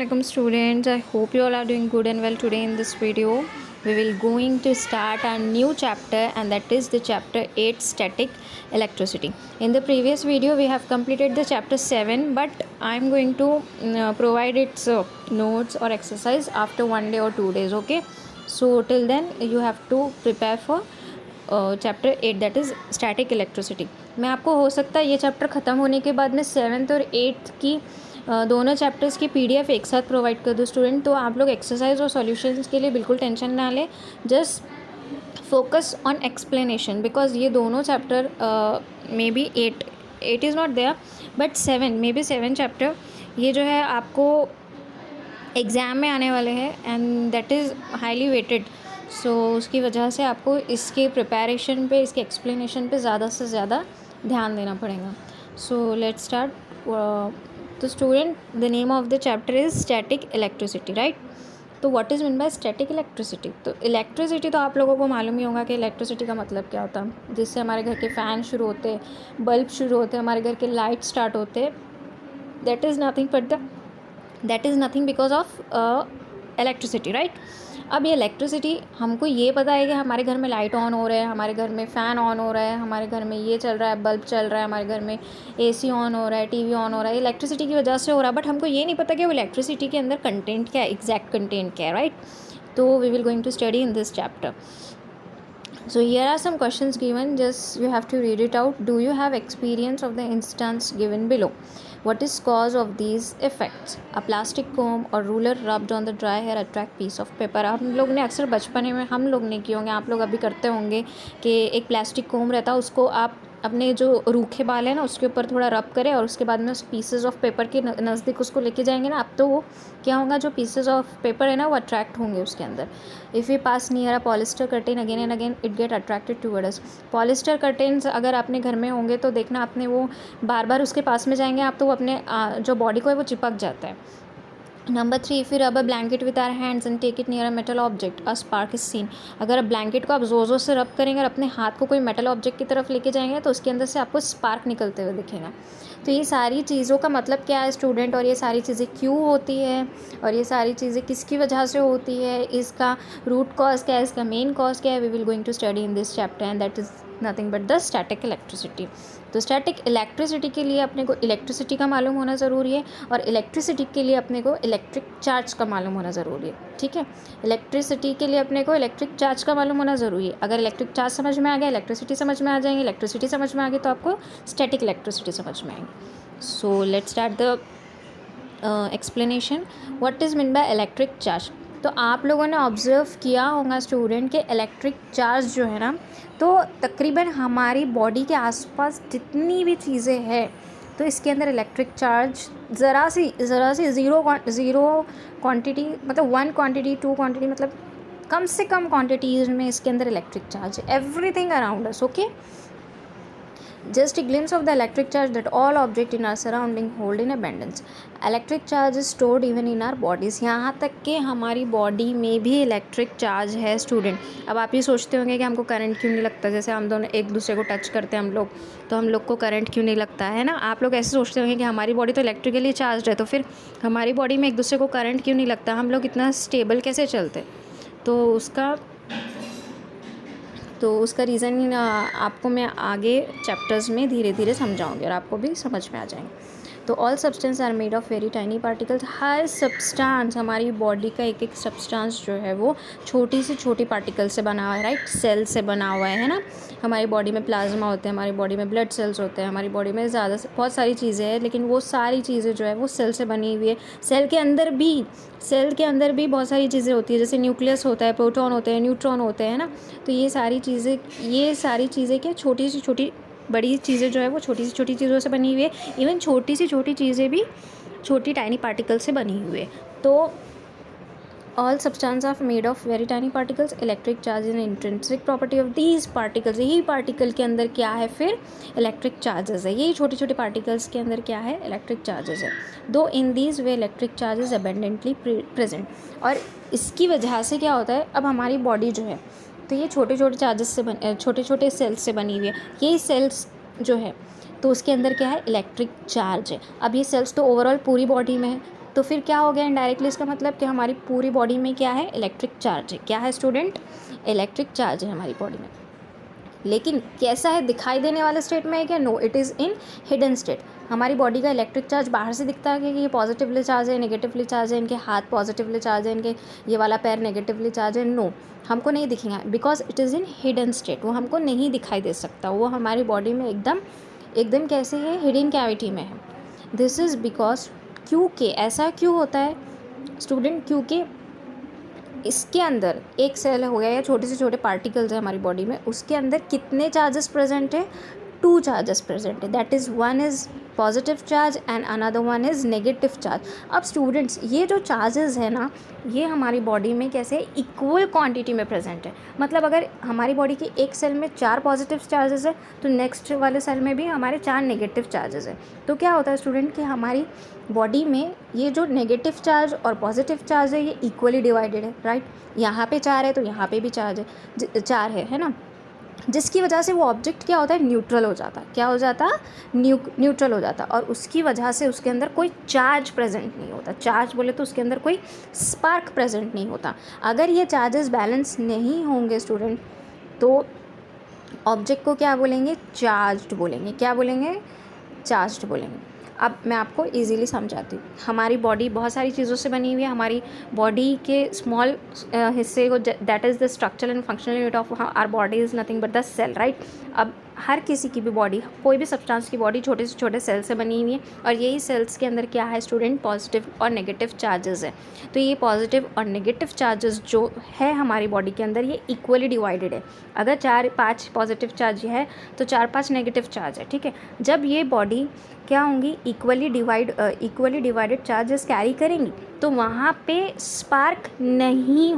Assalamualaikum students. I hope you all are doing good and well. Today in this video we will going to start a new chapter, and that is the chapter 8, static electricity. In the previous video we have completed the chapter 7, but I am going to provide its notes or exercise after 1 day or 2 days. Okay, so till then you have to prepare for chapter 8 that is static electricity. मैं आपको हो सकता है ये chapter ख़त्म होने के बाद में 7th और 8th की दोनों चैप्टर्स की PDF एक साथ प्रोवाइड कर दूँ स्टूडेंट. तो आप लोग एक्सरसाइज और सॉल्यूशंस के लिए बिल्कुल टेंशन ना लें. Just focus on explanation because ये दोनों chapter may be 8 is not there but 7 may be 7 chapter ये जो है आपको एग्ज़ाम में आने वाले हैं and that is highly weighted. So उसकी वजह से आपको इसके प्रिपरेशन पे, इसके एक्सप्लेनेशन पे ज़्यादा से ज़्यादा ध्यान देना पड़ेगा. So let's start. तो student, the name of the chapter is static electricity, right. तो what is mean by static electricity. तो इलेक्ट्रिसिटी तो आप लोगों को मालूम ही होगा कि इलेक्ट्रिसिटी का मतलब क्या होता है. जिससे हमारे घर के फ़ैन शुरू होते, बल्ब शुरू होते, हमारे घर के लाइट स्टार्ट होते. That is nothing because of electricity, right. अब ये इलेक्ट्रिसिटी हमको ये पता है कि हमारे घर में लाइट ऑन हो रहा है, हमारे घर में फ़ैन ऑन हो रहा है, हमारे घर में ये चल रहा है, बल्ब चल रहा है, हमारे घर में AC ऑन हो रहा है, TV ऑन हो रहा है. इलेक्ट्रिसिटी की वजह से हो रहा है, बट हमको ये नहीं पता कि वो इलेक्ट्रिसिटी के अंदर कंटेंट क्या है, एग्जैक्ट कंटेंट क्या है, राइट. तो we will going to study in this chapter. So here are some questions given, just you have to read it out. Do you have experience of the instance given below? What is cause of these effects? A plastic comb or ruler rubbed on the dry hair attract piece of paper. हम लोग ने अक्सर बचपन में हम लोग ने किए होंगे, आप लोग अभी करते होंगे कि एक प्लास्टिक कोम रहता है, उसको आप अपने जो रूखे बाल है ना उसके ऊपर थोड़ा रब करें और उसके बाद में उस पीसेस ऑफ पेपर के नज़दीक उसको लेके जाएंगे ना. अब तो वो क्या होगा, जो पीसेस ऑफ पेपर है ना वो अट्रैक्ट होंगे उसके अंदर. If you pass near a polyester curtain again and again it get attracted toward us. Polyester curtains अगर अपने घर में होंगे तो देखना आपने वो बार बार उसके पास में जाएंगे आप तो वो अपने जो बॉडी को है वो चिपक जाता है. Number 3, if you rub a blanket with our hands and take it near a metal object a spark is seen. अगर आप ब्लैंकेट को आप जोर से रब करेंगे और अपने हाथ को कोई मेटल ऑब्जेक्ट की तरफ लेके जाएंगे तो उसके अंदर से आपको स्पार्क निकलते हुए दिखेगा. तो ये सारी चीज़ों का मतलब क्या है स्टूडेंट, और ये सारी चीज़ें क्यों होती है और ये सारी चीज़ें किसकी वजह से होती है, इसका रूट कॉज क्या है, इसका मेन कॉज क्या है, we will going to study in this chapter and that is nothing but the static electricity. तो स्टैटिक इलेक्ट्रिसिटी के लिए अपने को इलेक्ट्रिसिटी का मालूम होना ज़रूरी है और इलेक्ट्रिसिटी के लिए अपने को इलेक्ट्रिक चार्ज का मालूम होना ज़रूरी है. ठीक है, इलेक्ट्रिसिटी के लिए अपने को इलेक्ट्रिक चार्ज का मालूम होना ज़रूरी है. अगर इलेक्ट्रिक चार्ज समझ में आ गया, इलेक्ट्रिसिटी समझ में आ जाएंगे, इलेक्ट्रिसिटी समझ में आ गई तो आपको स्टैटिक इलेक्ट्रिसिटी समझ में आएंगी. सो let's start the explanation. What is mean by electric charge. तो आप लोगों ने ऑब्ज़र्व किया होगा स्टूडेंट कि इलेक्ट्रिक चार्ज जो है ना, तो तकरीबन हमारी बॉडी के आसपास जितनी भी चीज़ें हैं तो इसके अंदर इलेक्ट्रिक चार्ज ज़रा सी ज़ीरो क्वांटिटी, मतलब 1 क्वांटिटी 2 क्वांटिटी, मतलब कम से कम क्वांटिटीज़ में इसके अंदर इलेक्ट्रिक चार्ज है. Everything around us. Okay, just a glimpse of the electric charge that all objects in our surrounding hold in abundance. Electric charge is stored even in our bodies. यहाँ तक कि हमारी body में भी electric charge है student. अब आप ये सोचते होंगे कि हमको करंट क्यों नहीं लगता, जैसे हम दोनों एक दूसरे को टच करते हैं हम लोग तो हम लोग को करंट क्यों नहीं लगता है ना. आप लोग ऐसे सोचते होंगे कि हमारी बॉडी तो इलेक्ट्रिकली चार्ज है तो फिर हमारी बॉडी में एक दूसरे को करंट क्यों नहीं लगता, हम लोग इतना स्टेबल कैसे चलते. तो उसका रीज़न आपको मैं आगे चैप्टर्स में धीरे धीरे समझाऊंगी और आपको भी समझ में आ जाएंगे. तो all substance are made of very tiny particles. हर सब्सटेंस, हमारी बॉडी का एक एक सब्सटेंस जो है वो छोटी से छोटी पार्टिकल से बना हुआ है, राइट. सेल से बना हुआ है ना. हमारी बॉडी में प्लाज्मा होते हैं, हमारी बॉडी में ब्लड सेल्स होते हैं, हमारी बॉडी में बहुत सारी चीज़ें हैं, लेकिन वो सारी चीज़ें जो है वो सेल से बनी हुई है. सेल के अंदर भी बहुत सारी चीज़ें होती है, जैसे न्यूक्लियस होता है, प्रोटॉन होते हैं, न्यूट्रॉन होते हैं ना. तो ये सारी चीज़ें क्या, छोटी सी छोटी बड़ी चीज़ें जो है वो छोटी सी छोटी चीज़ों से बनी हुई है. इवन छोटी सी छोटी चीज़ें भी छोटी टाइनी पार्टिकल से बनी हुई है. तो all substance are made of very tiny particles. Electric charge is an intrinsic property of these particles. यही पार्टिकल के अंदर क्या है, फिर इलेक्ट्रिक चार्जेस है. यही छोटे छोटे पार्टिकल्स के अंदर क्या है, इलेक्ट्रिक चार्जेस है. दो in these way electric charges abundantly present. और इसकी वजह से क्या होता है, अब हमारी बॉडी जो है तो ये छोटे छोटे चार्जेस से छोटे छोटे सेल्स से बनी हुई है. ये सेल्स जो है तो उसके अंदर क्या है, इलेक्ट्रिक चार्ज है. अब ये सेल्स तो ओवरऑल पूरी बॉडी में है, तो फिर क्या हो गया इनडायरेक्टली, इसका मतलब कि हमारी पूरी बॉडी में क्या है, इलेक्ट्रिक चार्ज है। क्या है स्टूडेंट, इलेक्ट्रिक चार्ज है हमारी बॉडी में। लेकिन कैसा है, दिखाई देने वाले स्टेट में है क्या, no, it is in hidden state. हमारी बॉडी का इलेक्ट्रिक चार्ज बाहर से दिखता है कि ये पॉजिटिवली चार्ज है, नेगेटिवली चार्ज है, इनके हाथ पॉजिटिवली चार्ज है, इनके ये वाला पैर नेगेटिवली चार्ज है, नो, हमको नहीं दिखेगा because it is in hidden state. वो हमको नहीं दिखाई दे सकता, वो हमारी बॉडी में एकदम कैसे है, हिडन कैविटी में है। दिस इज़ बिकॉज, क्योंकि ऐसा क्यों होता है स्टूडेंट, क्योंकि इसके अंदर एक सेल हो गया या छोटे से छोटे पार्टिकल्स है हमारी बॉडी में, उसके अंदर कितने चार्जेस प्रेजेंट है, 2 चार्जेस प्रेजेंट है। That is one is positive charge and another one is negative charge. अब स्टूडेंट्स ये जो चार्जेस है ना, ये हमारी बॉडी में कैसे इक्वल क्वांटिटी में प्रेजेंट है। मतलब अगर हमारी बॉडी की एक सेल में 4 पॉजिटिव चार्जेस है तो नेक्स्ट वाले सेल में भी हमारे 4 नेगेटिव चार्जेस है। तो क्या होता है स्टूडेंट कि हमारी बॉडी में ये जो नेगेटिव चार्ज और पॉजिटिव चार्ज है ये इक्वली डिवाइडेड है, राइट। यहाँ पे 4 है तो यहाँ पे भी चार्ज है, 4 है ना, जिसकी वजह से वो ऑब्जेक्ट क्या होता है, न्यूट्रल हो जाता है। क्या हो जाता, न्यूट्रल हो जाता, और उसकी वजह से उसके अंदर कोई चार्ज प्रेजेंट नहीं होता। चार्ज बोले तो उसके अंदर कोई स्पार्क प्रेजेंट नहीं होता। अगर ये चार्जेस बैलेंस नहीं होंगे स्टूडेंट, तो ऑब्जेक्ट को क्या बोलेंगे, चार्ज्ड बोलेंगे। क्या बोलेंगे, चार्ज्ड बोलेंगे। अब मैं आपको इजीली समझाती हूँ। हमारी बॉडी बहुत सारी चीज़ों से बनी हुई है। हमारी बॉडी के स्मॉल हिस्से को, that is the structural and functional unit of our body is nothing but the cell, right. अब हर किसी की भी बॉडी, कोई भी सब्सटेंस की बॉडी छोटे से छोटे सेल से बनी हुई है, और यही सेल्स के अंदर क्या है स्टूडेंट, पॉजिटिव और नेगेटिव चार्जेस है। तो ये पॉजिटिव और नेगेटिव चार्जेस जो है हमारी बॉडी के अंदर, ये इक्वली डिवाइडेड है। अगर 4-5 पॉजिटिव चार्ज है तो 4-5 नेगेटिव चार्ज है, ठीक है। जब ये बॉडी क्या होंगी, इक्वली डिवाइडेड चार्जेस कैरी करेंगी, तो वहाँ पे स्पार्क नहीं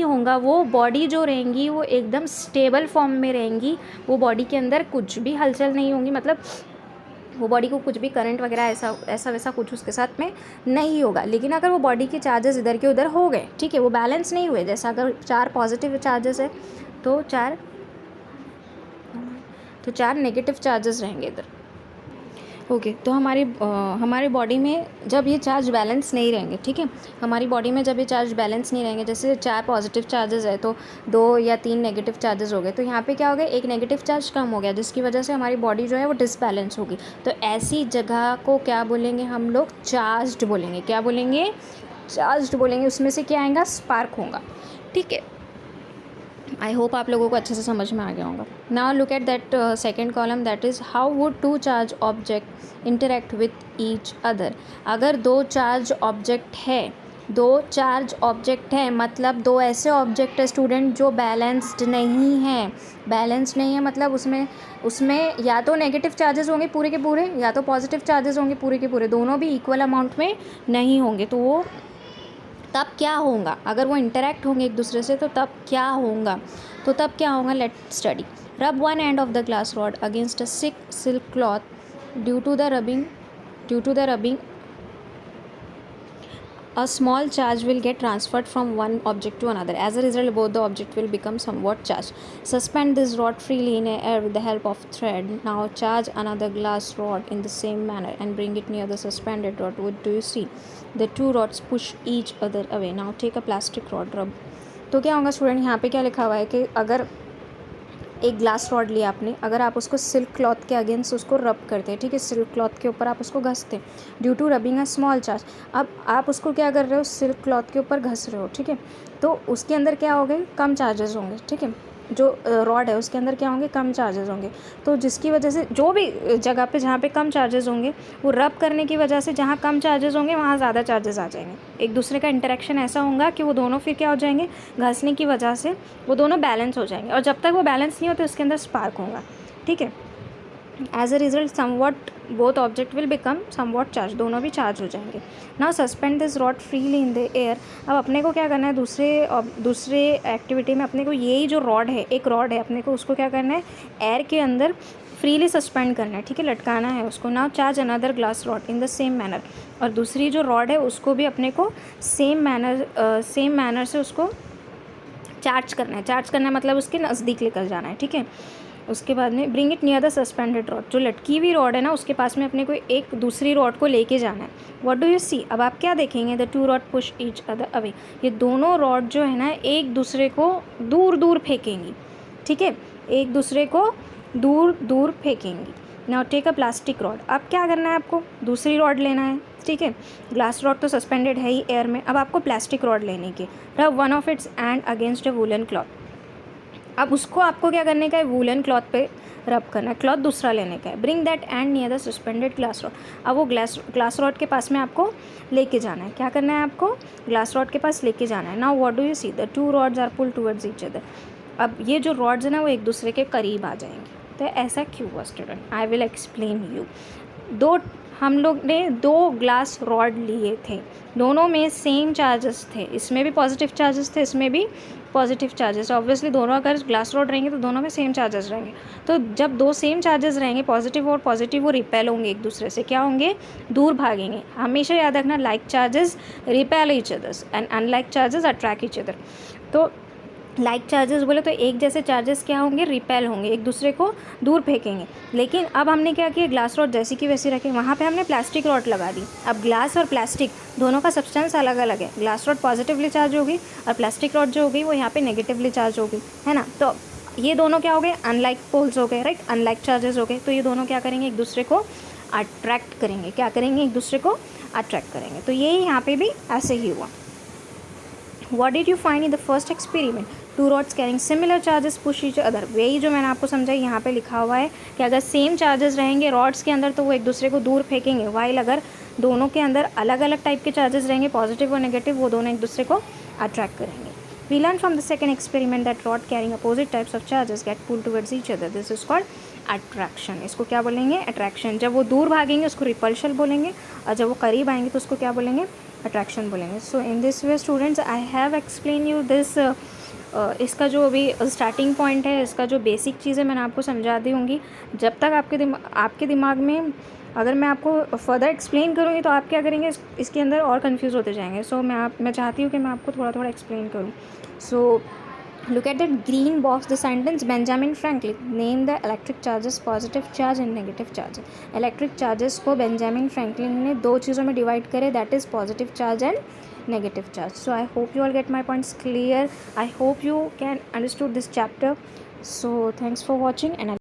होगा, वो बॉडी जो रहेंगी वो एकदम स्टेबल फॉर्म में रहेंगी। वो बॉडी के अंदर कुछ भी हलचल नहीं होंगी, मतलब वो बॉडी को कुछ भी करंट वगैरह ऐसा वैसा कुछ उसके साथ में नहीं होगा। लेकिन अगर वो बॉडी के चार्जेस इधर के उधर हो गए, ठीक है, वो बैलेंस नहीं हुए, जैसा अगर 4 पॉजिटिव चार्जेस है तो 4 नेगेटिव चार्जेस रहेंगे इधर, ओके। तो हमारी बॉडी में जब ये चार्ज बैलेंस नहीं रहेंगे, ठीक है, हमारी बॉडी में जब ये चार्ज बैलेंस नहीं रहेंगे, जैसे 4 पॉजिटिव चार्जेस है तो 2 या 3 नेगेटिव चार्जेस हो गए, तो यहाँ पे क्या हो गया, एक नेगेटिव चार्ज कम हो गया, जिसकी वजह से हमारी बॉडी जो है वो डिसबैलेंस होगी। तो ऐसी जगह को क्या बोलेंगे हम लोग, चार्ज्ड बोलेंगे। क्या बोलेंगे, चार्ज्ड बोलेंगे। उसमें से क्या आएगा, स्पार्क होगा, ठीक है। आई होप आप लोगों को अच्छे से समझ में आ गया होगा। Now look at that second column, that is how would 2 charge object interact with each other. अगर 2 चार्ज ऑब्जेक्ट है, मतलब 2 ऐसे ऑब्जेक्ट है स्टूडेंट जो बैलेंस्ड नहीं है, मतलब उसमें या तो नेगेटिव चार्जेस होंगे पूरे के पूरे, या तो पॉजिटिव चार्जेस होंगे पूरे के पूरे, दोनों भी इक्वल अमाउंट में नहीं होंगे। तो वो तब क्या होगा, अगर वो इंटरेक्ट होंगे एक दूसरे से, तो तब क्या होगा, let study. Rub one end of the glass rod against a silk cloth due to the rubbing a small charge will get transferred from one object to another. As a result, both the object will become somewhat charged. Suspend this rod freely in air with the help of thread. Now charge another glass rod in the same manner and bring it near the suspended rod. What do you see? The 2 rods push each other away. Now take a plastic rod, rub. तो क्या होगा student, यहाँ पे क्या लिखा हुआ है कि अगर एक ग्लास रॉड लिया आपने, अगर आप उसको सिल्क क्लॉथ के अगेंस्ट उसको रब करते हैं, ठीक है, सिल्क क्लॉथ के ऊपर आप उसको घसते हैं, due to rubbing a small charge. अब आप उसको क्या कर रहे हो, सिल्क क्लॉथ के ऊपर घस रहे हो, ठीक है, तो उसके अंदर क्या हो गए, कम चार्जेस होंगे, ठीक है, जो रॉड है उसके अंदर क्या होंगे, कम चार्जेस होंगे। तो जिसकी वजह से जो भी जगह पे जहाँ पे कम चार्जेस होंगे, वो रब करने की वजह से जहाँ कम चार्जेस होंगे वहाँ ज़्यादा चार्जेस आ जाएंगे। एक दूसरे का इंटरेक्शन ऐसा होगा कि वो दोनों फिर क्या हो जाएंगे, घसने की वजह से वो दोनों बैलेंस हो जाएंगे, और जब तक वो बैलेंस नहीं होते उसके अंदर स्पार्क होगा, ठीक है। As a result somewhat both object will become somewhat charge, दोनों भी चार्ज हो जाएंगे। Now suspend this rod freely in the air. अब अपने को क्या करना है, दूसरे एक्टिविटी में अपने को यही जो रॉड है, एक रॉड है, अपने को उसको क्या करना है, एयर के अंदर फ्रीली सस्पेंड करना है, ठीक है, लटकाना है उसको। Now charge another glass rod in the same manner, और दूसरी जो रॉड है उसको भी अपने को सेम मैनर से उसको चार्ज करना है मतलब उसके नज़दीक लेकर जाना है, ठीक है। उसके बाद में bring it near the suspended rod, जो लटकी हुई रॉड है ना उसके पास में अपने को एक दूसरी रॉड को लेके जाना है। व्हाट डू यू सी, अब आप क्या देखेंगे, the two rod push each other away, ये दोनों रॉड जो है ना एक दूसरे को दूर दूर फेंकेंगी, ठीक है, एक दूसरे को दूर दूर फेंकेंगी। Now take a plastic rod, अब क्या करना है आपको, दूसरी रॉड लेना है, ठीक है, ग्लास रॉड तो सस्पेंडेड है ही एयर में, अब आपको प्लास्टिक रॉड लेने की, रब one of its and against a woollen cloth, अब उसको आपको क्या करने का है, वूलन क्लॉथ पे रब करना है, क्लॉथ दूसरा लेने का है। Bring that and near the suspended glass rod, अब वो ग्लास रॉड के पास में आपको लेके जाना है, क्या करना है आपको, ग्लास रॉड के पास लेके जाना है। Now what do you see, the two rods are pulled towards each other, अब ये जो रॉड्स है ना वो एक दूसरे के करीब आ जाएंगे। तो ऐसा क्यों हुआ student, I will explain you. हम लोग ने दो ग्लास रॉड लिए थे, दोनों में सेम चार्जेस थे, इसमें भी पॉजिटिव चार्जेस थे, इसमें भी पॉजिटिव चार्जेस, ऑब्वियसली दोनों अगर ग्लास रॉड रहेंगे तो दोनों में सेम चार्जेस रहेंगे। तो जब दो सेम चार्जेस रहेंगे पॉजिटिव और पॉजिटिव, वो रिपेल होंगे एक दूसरे से, क्या होंगे, दूर भागेंगे। हमेशा याद रखना, like charges repel each others and unlike charges attract each other. तो लाइक चार्जेस बोले तो एक जैसे चार्जेस क्या होंगे, रिपेल होंगे, एक दूसरे को दूर फेंकेंगे। लेकिन अब हमने क्या किया, ग्लास रॉड जैसी की वैसी रखे, वहाँ पे हमने प्लास्टिक रॉड लगा दी। अब ग्लास और प्लास्टिक दोनों का सब्सटेंस अलग अलग है, ग्लास रॉड पॉजिटिवली चार्ज होगी और प्लास्टिक रॉड जो होगी वो यहाँ पे नेगेटिवली चार्ज होगी, है ना। तो ये दोनों क्या हो गए, अनलाइक पोल्स हो गए, राइट, अनलाइक चार्जेस हो गए। तो ये दोनों क्या करेंगे, एक दूसरे को अट्रैक्ट करेंगे, क्या करेंगे, एक दूसरे को अट्रैक्ट करेंगे। तो ये यहाँ पे भी ऐसे ही हुआ। What did you find in the first experiment? Two rods carrying similar charges push each other. वही जो मैंने आपको समझाई, यहाँ पे लिखा हुआ है कि अगर सेम चार्जेस रहेंगे रॉड्स के अंदर तो वो एक दूसरे को दूर फेंकेंगे, वाइल अगर दोनों के अंदर अलग अलग टाइप के चार्जेस रहेंगे पॉजिटिव और नेगेटिव, वो दोनों एक दूसरे को अट्रैक्ट करेंगे। We learned from the second experiment that rod carrying opposite types of charges get pulled towards each other. This is called attraction. इसको क्या बोलेंगे, अट्रैक्शन। जब वो दूर भागेंगे उसको रिपल्शन बोलेंगे, और जब वो करीब आएंगे तो उसको क्या बोलेंगे, अट्रैक्शन बोलेंगे। So in this way students I have explain you this, इसका जो अभी स्टार्टिंग पॉइंट है, इसका जो बेसिक चीज़ें मैंने आपको समझा दी होंगी। जब तक आपके दिमाग में अगर मैं आपको फर्दर एक्सप्लेन करूँगी तो आप क्या करेंगे, इसके अंदर और कंफ्यूज होते जाएंगे। सो मैं चाहती हूँ कि मैं आपको थोड़ा थोड़ा एक्सप्लेन करूँ। सो look at that green box, the sentence Benjamin Franklin name the electric charges positive charge and negative charge। electric charges को बेंजामिन फ्रैंकलिन ने दो चीज़ों में डिवाइड करे, that is positive charge and negative charge। so I hope you all get my points clear, I hope you can understood this chapter। so thanks for watching and